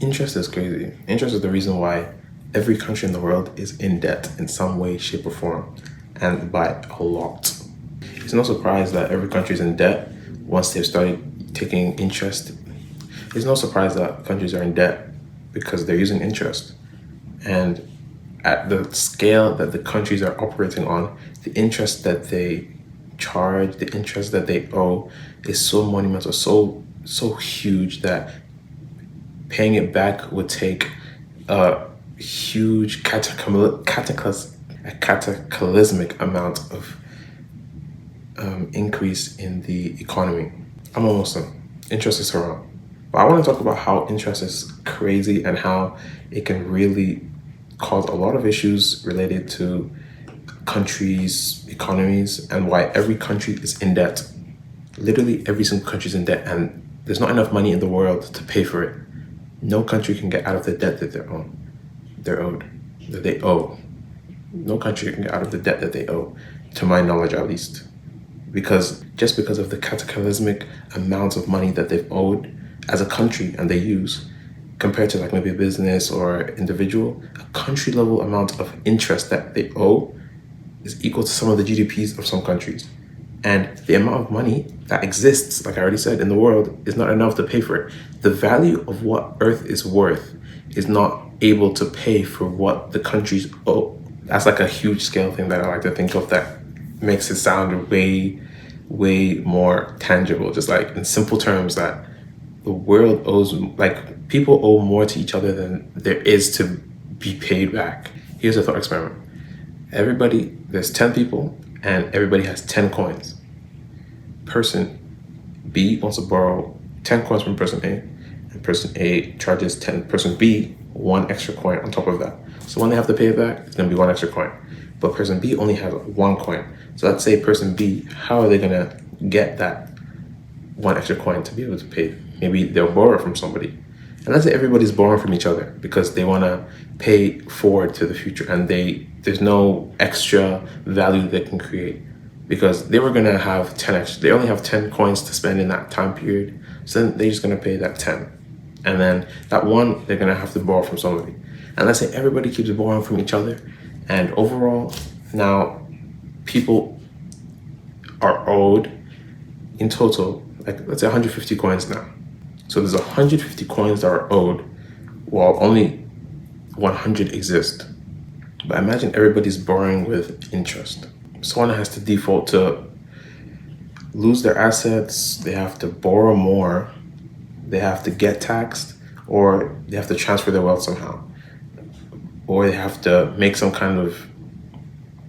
Interest is crazy. Interest is the reason why every country in the world is in debt in some way, shape, or form, and by a lot. It's no surprise that every country is in debt once they've started taking interest. It's no surprise that countries are in debt because they're using interest. And at the scale that the countries are operating on, the interest that they charge, the interest that they owe is so monumental, so huge that paying it back would take a huge cataclysmic amount of increase in the economy. I'm a Muslim. Interest is haram. But I want to talk about how interest is crazy and how it can really cause a lot of issues related to countries' economies and why every country is in debt. Literally every single country is in debt and there's not enough money in the world to pay for it. No country can get out of the debt that they owe. No country can get out of the debt that they owe, to my knowledge at least. Because of the cataclysmic amounts of money that they've owed as a country and they use, compared to like maybe a business or individual, a country level amount of interest that they owe is equal to some of the GDPs of some countries. And the amount of money that exists, like I already said, in the world is not enough to pay for it. The value of what Earth is worth is not able to pay for what the countries owe. That's like a huge scale thing that I like to think of that makes it sound way more tangible. Just like in simple terms that the world owes, like people owe more to each other than there is to be paid back. Here's a thought experiment. There's 10 people and everybody has 10 coins. Person B wants to borrow 10 coins from person A, and person A charges person B 1 extra coin on top of that. So when they have to pay it back, it's gonna be 1 extra coin. But person B only has 1 coin. So let's say person B, how are they gonna get that 1 extra coin to be able to pay? Maybe they'll borrow from somebody. And let's say everybody's borrowing from each other because they wanna pay forward to the future and there's no extra value they can create because they were gonna have 10 extra. They only have 10 coins to spend in that time period. So then they're just gonna pay that 10. And then that 1, they're gonna have to borrow from somebody. And let's say everybody keeps borrowing from each other. And overall, now people are owed in total, like let's say 150 coins now. So there's 150 coins that are owed while only 100 exist. But imagine everybody's borrowing with interest. Someone has to default to lose their assets, they have to borrow more, they have to get taxed, or they have to transfer their wealth somehow. Or they have to make some kind of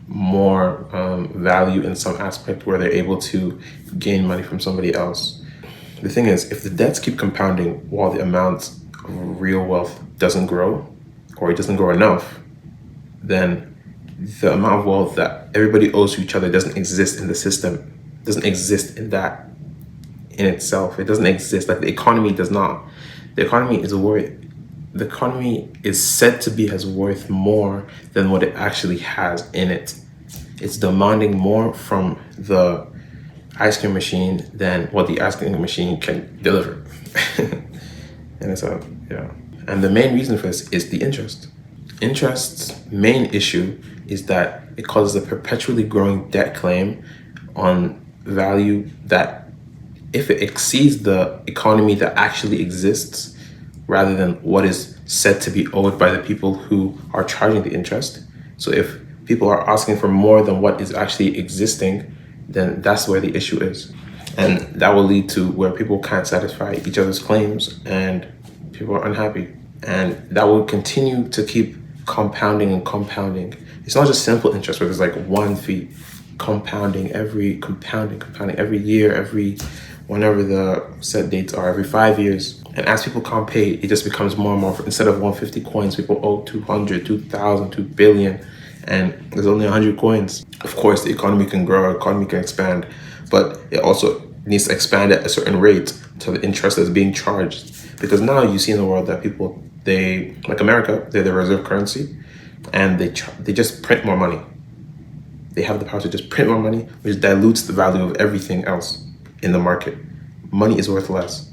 more value in some aspect where they're able to gain money from somebody else. The thing is, if the debts keep compounding while the amount of real wealth doesn't grow, or it doesn't grow enough, then the amount of wealth that everybody owes to each other doesn't exist in the system, doesn't exist in that in itself. It doesn't exist. Like the economy does not. The economy is said to be as worth more than what it actually has in it. It's demanding more from the ice cream machine than what the ice cream machine can deliver. And and the main reason for this is the interest. Interest's main issue is that it causes a perpetually growing debt claim on value that if it exceeds the economy that actually exists rather than what is said to be owed by the people who are charging the interest. So if people are asking for more than what is actually existing, then that's where the issue is. And that will lead to where people can't satisfy each other's claims and people are unhappy. And that will continue to keep compounding and compounding. It's not just simple interest where there's like one fee, compounding every year, whenever the set dates are, every 5 years. And as people can't pay, it just becomes more and more. Instead of 150 coins, people owe 200, 2,000, 2 billion, and there's only 100 coins. Of course, the economy can grow, economy can expand, but it also needs to expand at a certain rate to the interest that's being charged. Because now you see in the world that people, like America, they're the reserve currency, and they just print more money. They have the power to just print more money, which dilutes the value of everything else in the market. Money is worth less.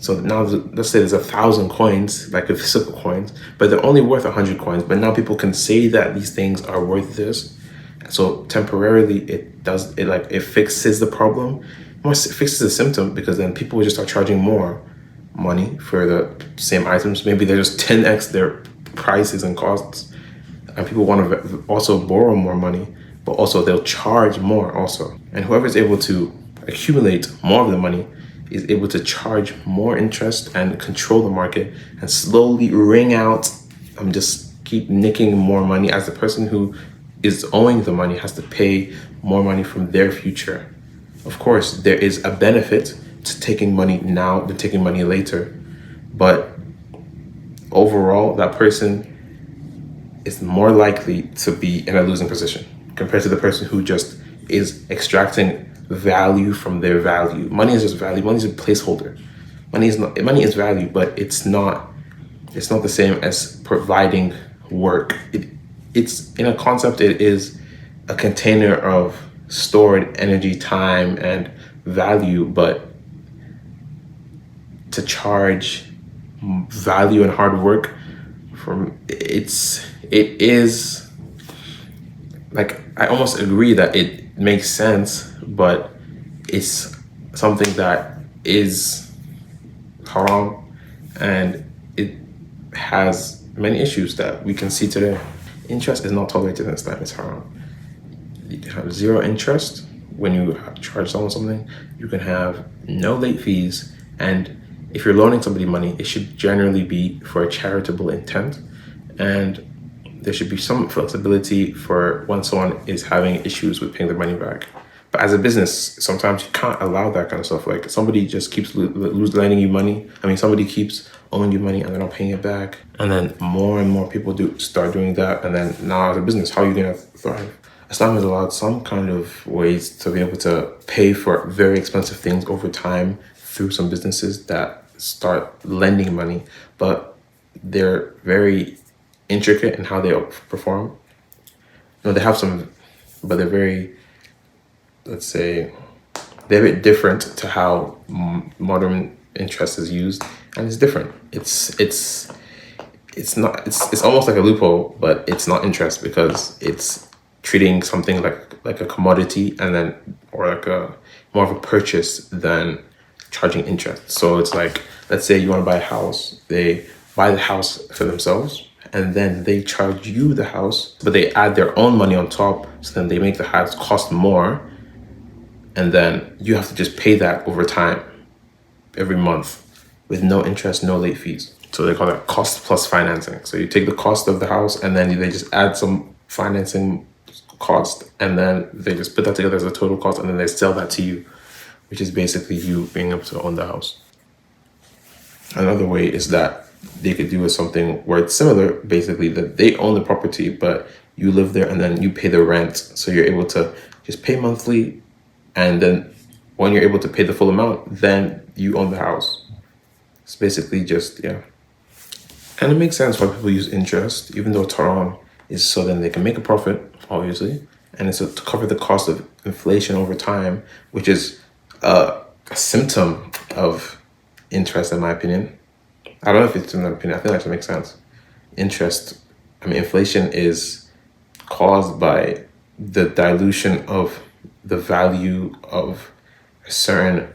So now let's say there's 1,000 coins, like the physical coins, but they're only worth 100 coins. But now people can say that these things are worth this. So temporarily it fixes the problem, more it fixes the symptom, because then people will just start charging more money for the same items. Maybe they're just 10x their prices and costs, and people want to also borrow more money, but also they'll charge more also. And whoever is able to accumulate more of the money is able to charge more interest and control the market and slowly wring out, just keep nicking more money, as the person who is owing the money has to pay more money from their future. Of course, there is a benefit to taking money now than taking money later, but overall, that person is more likely to be in a losing position compared to the person who just is extracting value from their value. Money is just value. Money is a placeholder. Money is value, but it's not the same as providing work. It's in a concept, it is a container of stored energy, time, and value, but to charge value and hard work it is like, I almost agree that it makes sense, but it's something that is haram, and it has many issues that we can see today. Interest is not tolerated in Islam, it's haram. You can have zero interest when you charge someone something. You can have no late fees, and if you're loaning somebody money, it should generally be for a charitable intent, and there should be some flexibility for when someone is having issues with paying their money back. But as a business, sometimes you can't allow that kind of stuff. Like, somebody just keeps lending you money. Somebody keeps owing you money and they're not paying it back. And then more and more people start doing that. And then now as a business, how are you going to thrive? Islam has allowed some kind of ways to be able to pay for very expensive things over time through some businesses that start lending money, but they're very intricate in how they perform. They have some, but they're very, let's say, they're a bit different to how modern interest is used, and it's different. It's almost like a loophole, but it's not interest, because it's treating something like a commodity, and then, or like a more of a purchase than charging interest. So it's like, let's say you want to buy a house, they buy the house for themselves, and then they charge you the house, but they add their own money on top, so then they make the house cost more, and then you have to just pay that over time, every month, with no interest, no late fees. So they call that cost plus financing. So you take the cost of the house, and then they just add some financing cost, and then they just put that together as a total cost, and then they sell that to you, which is basically you being able to own the house. Another way is that they could do something where it's similar, basically, that they own the property, but you live there, and then you pay the rent. So you're able to just pay monthly, and then when you're able to pay the full amount, then you own the house. It's basically just, yeah. And it makes sense why people use interest, even though it's haram, is so then they can make a profit, obviously, and it's to cover the cost of inflation over time, which is a symptom of interest, in my opinion. I don't know if it's in my opinion. I think that actually makes sense. Inflation is caused by the dilution of the value of a certain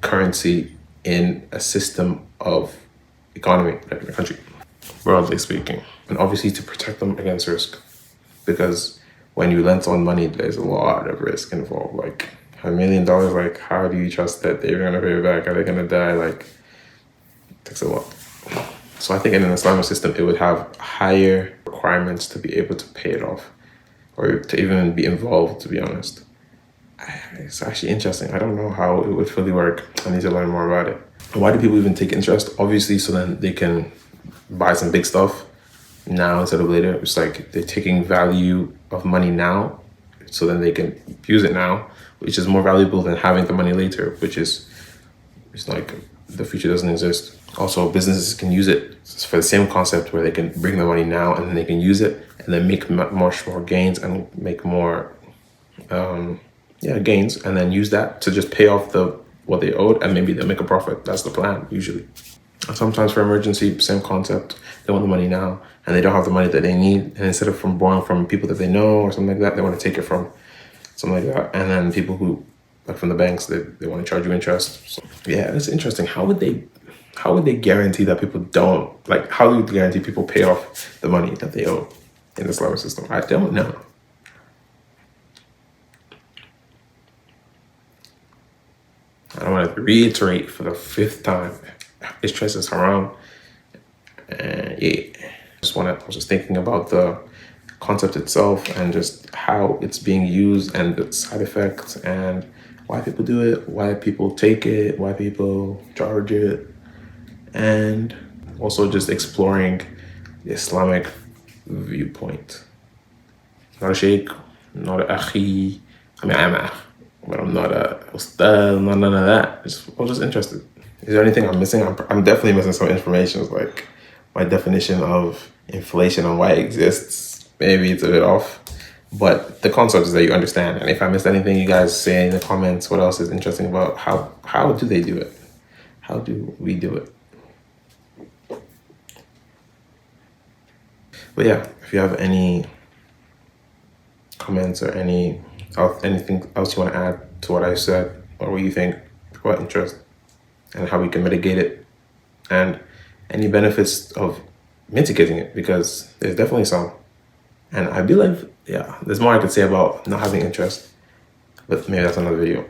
currency in a system of economy, like in a country, broadly speaking. And obviously to protect them against risk, because when you lend someone money, there's a lot of risk involved. Like $1 million, like, how do you trust that they're gonna pay it back? Are they gonna die? Like, it takes a lot. So I think in an Islamic system, it would have higher requirements to be able to pay it off, or to even be involved, to be honest. It's actually interesting. I don't know how it would fully work. I need to learn more about it. Why do people even take interest? Obviously, so then they can buy some big stuff now instead of later. It's like they're taking value of money now, so then they can use it now, which is more valuable than having the money later, which is, it's like the future doesn't exist. Also, businesses can use it for the same concept, where they can bring the money now and then they can use it and then make much more gains and make more gains, and then use that to just pay off the what they owed, and maybe they'll make a profit. That's the plan usually. And sometimes for emergency, same concept. They want the money now, and they don't have the money that they need. And instead of from borrowing from people that they know or something like that, they want to take it from something like that. And then people who, like from the banks, they want to charge you interest. So, yeah, it's interesting. How would they guarantee that people don't, like, how do you guarantee people pay off the money that they owe in the Islamic system? I don't know. I want to reiterate for the 5th time, interest is haram. And yeah, I was just thinking about the concept itself and just how it's being used and the side effects and why people do it, why people take it, why people charge it, and also just exploring the Islamic viewpoint. Not a sheikh, not a akhi. I mean, I'm a, but I'm not a ustad, not none of that. I was just interested. Is there anything I'm missing? I'm definitely missing some information, like my definition of inflation and why it exists. Maybe it's a bit off, but the concept is that you understand. And if I missed anything, you guys say in the comments what else is interesting about how do they do it? How do we do it? But yeah, if you have any comments or anything else you want to add to what I said, or what you think about interest and how we can mitigate it, and any benefits of mitigating it, because there's definitely some. And I believe, yeah, there's more I could say about not having interest, but maybe that's another video.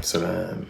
So